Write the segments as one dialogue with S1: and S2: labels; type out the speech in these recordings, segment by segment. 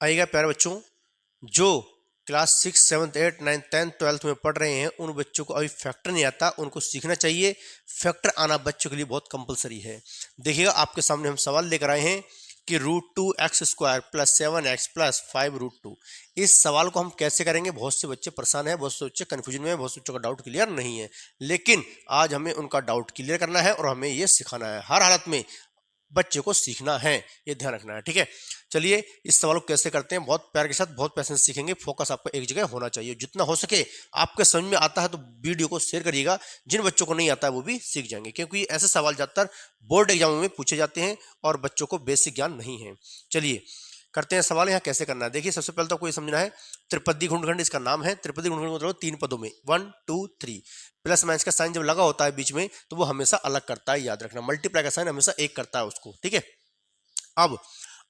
S1: आइएगा प्यारे बच्चों, जो क्लास 6, 7, 8, 9, 10, 12 में पढ़ रहे हैं उन बच्चों को अभी फैक्टर नहीं आता, उनको सीखना चाहिए। फैक्टर आना बच्चों के लिए बहुत कंपलसरी है। देखिएगा आपके सामने हम सवाल लेकर आए हैं कि √2x² + 7x + 5√2। इस सवाल को हम कैसे करेंगे? बहुत से बच्चे परेशान हैं, बहुत से बच्चे कन्फ्यूजन में हैं, बहुत से बच्चों का डाउट क्लियर नहीं है। लेकिन आज हमें उनका डाउट क्लियर करना है और हमें ये सिखाना है। हर हालत में बच्चे को सीखना है, ये ध्यान रखना है, ठीक है। चलिए इस सवाल को कैसे करते हैं, बहुत प्यार के साथ बहुत पैसे से सीखेंगे। फोकस आपका एक जगह होना चाहिए। जितना हो सके आपके समझ में आता है तो वीडियो को शेयर करिएगा। जिन बच्चों को नहीं आता है वो भी सीख जाएंगे, क्योंकि ऐसे सवाल ज्यादातर बोर्ड एग्जामों में पूछे जाते हैं और बच्चों को बेसिक ज्ञान नहीं है। चलिए करते हैं सवाल। यहाँ कैसे करना है देखिए, सबसे पहले तो आपको ये समझना है त्रिपदी गुणनखंड इसका नाम है। त्रिपदी गुणनखंड मतलब 3 पदों में 1, 2, 3। प्लस माइनस का साइन जब लगा होता है बीच में तो वो हमेशा अलग करता है, याद रखना। मल्टीप्लाई का साइन हमेशा एक करता है उसको, ठीक है। अब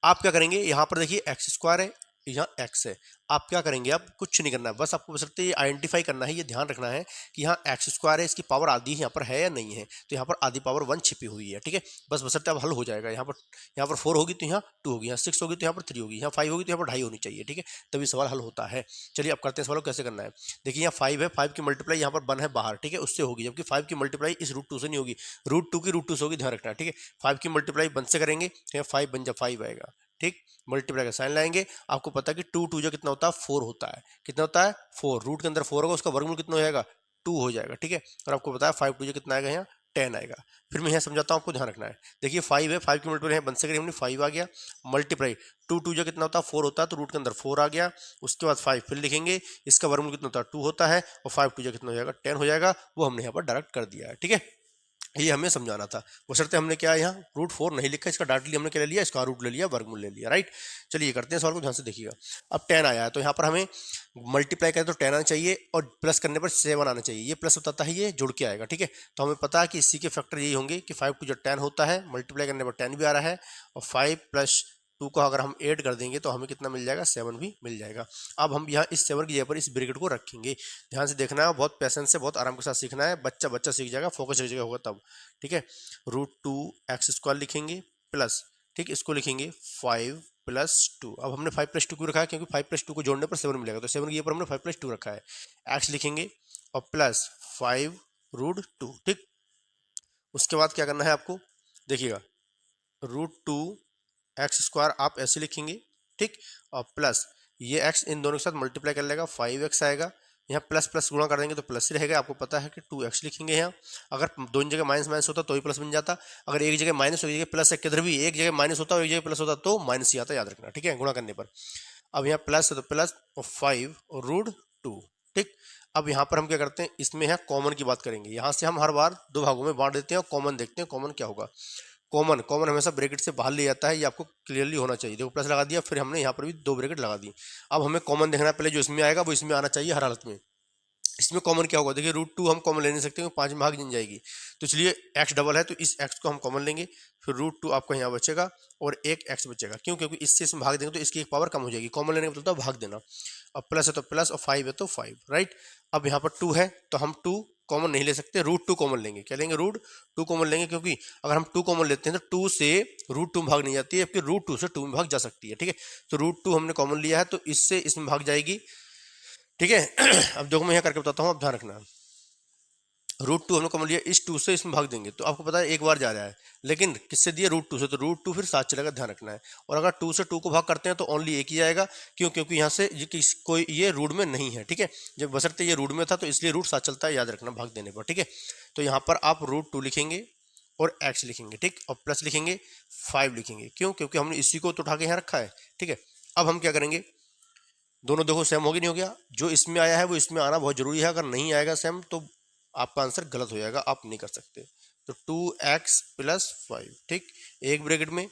S1: आप क्या करेंगे, यहां पर देखिए x² है, यहाँ x है। आप क्या करेंगे, आप कुछ नहीं करना है, बस आपको बस ये आइडेंटिफाई करना है, ये ध्यान रखना है कि यहाँ x² है, इसकी पावर आधी यहाँ पर है या नहीं है। तो यहाँ पर आधी पावर 1 छिपी हुई है, ठीक है। बस बसरते अब हल हो जाएगा। यहाँ पर 4 होगी तो यहाँ 2 होगी, यहाँ 6 होगी तो यहाँ पर 3 होगी, यहाँ 5 होगी तो यहाँ पर 2.5 होनी चाहिए, ठीक है। तभी सवाल हल होता है। चलिए अब करते हैं सवाल को कैसे करना है। देखिए यहाँ 5 है, 5 की मल्टीप्लाई यहाँ पर 1 है बाहर, ठीक है, उससे होगी, जबकि 5 की मल्टीप्लाई इस √2 से नहीं होगी, √2 की √2 से होगी, ध्यान रखना, ठीक है। 5 की मल्टीप्लाई 1 से करेंगे तो यहाँ 5 बन जा 5 आएगा, ठीक। मल्टीप्लाई का साइन लाएंगे, आपको पता है कि 2 2 जो कितना होता है 4 होता है। कितना होता है 4, रूट के अंदर 4 होगा, उसका वर्गमूल कितना हो जाएगा 2 हो जाएगा, ठीक है। और आपको पता है 5 2 जो कितना आएगा यहाँ 10 आएगा। फिर मैं यहाँ समझाता हूँ, आपको ध्यान रखना है। देखिए 5 है, 5 की मल्टीप्लाई बन से करें हमने 5 आ गया, मल्टीप्लाई 2 2 जो कितना होता है 4 होता है, तो रूट के अंदर 4 आ गया। उसके बाद 5 फिर लिखेंगे, इसका वर्गमूल कितना होता है 2 होता है, और 5 2 जो कितना हो जाएगा 10 हो जाएगा। वो हमने यहाँ पर डायरेक्ट कर दिया है, ठीक है। ये हमें समझाना था। बशर्ते हमने क्या यहाँ √4 नहीं लिखा, इसका डायरेक्टली हमने क्या ले लिया, इसका रूट ले लिया, वर्गमूल ले लिया, राइट। चलिए करते हैं सवाल को ध्यान से देखिएगा। अब 10 आया है तो यहाँ पर हमें मल्टीप्लाई करें तो 10 आना चाहिए और प्लस करने पर 7 आना चाहिए। ये प्लस बताता है, ये जुड़ के आएगा, ठीक है। तो हमें पता है कि इसी के फैक्टर यही होंगे कि 5 2 जो 10 होता है, मल्टीप्लाई करने पर 10 भी आ रहा है, और 5 + 2 को अगर हम ऐड कर देंगे तो हमें कितना मिल जाएगा, 7 भी मिल जाएगा। अब हम यहाँ इस 7 की जगह पर इस ब्रैकेट को रखेंगे। ध्यान से देखना है, बहुत पैसेंस से बहुत आराम के साथ सीखना है। बच्चा बच्चा सीख जाएगा, फोकस एक जगह होगा तब, ठीक है। √2x² लिखेंगे प्लस, ठीक, इसको लिखेंगे 5 + 2। अब हमने 5 + 2 क्यों रखा है, क्योंकि 5 + 2 को जोड़ने पर 7 मिलेगा, तो 7 के ऊपर हमने 5 + 2 रखा है। x लिखेंगे और प्लस 5√2, ठीक। उसके बाद क्या करना है आपको, देखिएगा √2x² आप ऐसे लिखेंगे, ठीक, और प्लस ये x इन दोनों के साथ मल्टीप्लाई कर लेगा, 5x आएगा। यहाँ प्लस प्लस गुणा कर देंगे तो प्लस ही रहेगा। आपको पता है कि 2x लिखेंगे यहाँ, अगर दोनों जगह माइनस माइनस होता तो ही प्लस बन जाता, अगर एक जगह माइनस हो एक जगह प्लस है, किधर भी एक जगह माइनस होता और एक जगह प्लस होता तो माइनस ही आता, याद रखना, ठीक है, गुणा करने पर। अब यहाँ प्लस है तो प्लस, और 5 और √2, ठीक। अब यहाँ पर हम क्या करते हैं, इसमें यहाँ कॉमन की बात करेंगे। यहाँ से हम हर बार 2 भागों में बांट देते हैं और कॉमन देखते हैं, कॉमन क्या होगा। कॉमन कॉमन हमेशा ब्रैकेट से बाहर ले जाता है, ये आपको क्लियरली होना चाहिए। देखो प्लस लगा दिया, फिर हमने यहाँ पर भी 2 ब्रैकेट लगा दी। अब हमें कॉमन देखना है, पहले जो इसमें आएगा वो इसमें आना चाहिए हर हालत में। इसमें कॉमन क्या होगा, देखिए √2 हम कॉमन ले नहीं सकते, 5 में भाग जन जाएगी, तो इसलिए x डबल है तो इस x को हम कॉमन लेंगे। फिर √2 आपका यहाँ बचेगा और एक x बचेगा, क्यों, क्योंकि इससे इसमें भाग देंगे तो इसकी एक पावर कम हो जाएगी। कॉमन लेने का मतलब भाग देना। अब प्लस है तो प्लस, और 5 है तो 5, राइट। अब यहाँ पर 2 है तो हम 2 कॉमन नहीं ले सकते, √2 कॉमन लेंगे। क्या लेंगे, √2 कॉमन लेंगे, क्योंकि अगर हम 2 कॉमन लेते हैं तो 2 से √2 में भाग नहीं जाती है, जबकि √2 से 2 में भाग जा सकती है, ठीक है। तो √2 हमने कॉमन लिया है तो इससे इसमें भाग जाएगी, ठीक है। अब देखो मैं यहाँ करके बताता हूँ, अब ध्यान रखना। √2 हमने कॉमन लिया, इस 2 से इसमें भाग देंगे तो आपको पता है एक बार जा रहा है, लेकिन किससे दिया, √2 से, तो √2 फिर साथ चलेगा, ध्यान रखना है। और अगर 2 से 2 को भाग करते हैं तो ओनली एक ही आएगा, क्यों, क्योंकि यहाँ से कोई ये रूट में नहीं है, ठीक है। जब बशर्ते ये रूट में था तो इसलिए रूट साथ चलता है, याद रखना भाग देने पर, ठीक है। तो यहाँ पर आप √2 लिखेंगे और x लिखेंगे, ठीक, और प्लस लिखेंगे 5 लिखेंगे, क्यों, क्योंकि हमने इसी को तो उठा के यहाँ रखा है, ठीक है। अब हम क्या करेंगे, दोनों देखो सेम हो गया नहीं हो गया, जो इसमें आया है वो इसमें आना बहुत जरूरी है, अगर नहीं आएगा सेम तो आपका आंसर गलत हो जाएगा, आप नहीं कर सकते। तो 2x + 5, ठीक, एक ब्रैकेट में,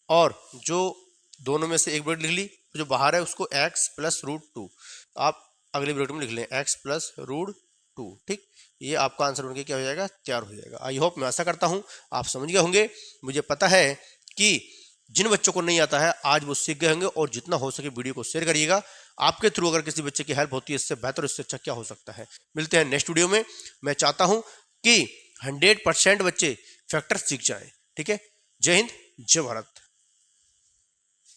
S1: और जो दोनों में से एक ब्रैकेट लिख ली, जो बाहर है उसको x + √2 आप अगले ब्रैकेट में लिख लें, x + √2, ठीक। ये आपका आंसर बनके क्या हो जाएगा, 4 हो जाएगा। आई होप, मैं आशा करता हूँ आप समझ गए होंगे। मुझे पता है कि जिन बच्चों को नहीं आता है आज वो सीख गए होंगे, और जितना हो सके वीडियो को शेयर करिएगा। आपके थ्रू अगर किसी बच्चे की हेल्प होती है, इससे बेहतर, इससे अच्छा क्या हो सकता है। मिलते हैं नेक्स्ट वीडियो में। मैं चाहता हूं कि 100% बच्चे फैक्टर सीख जाएं, ठीक है। जय हिंद, जय भारत।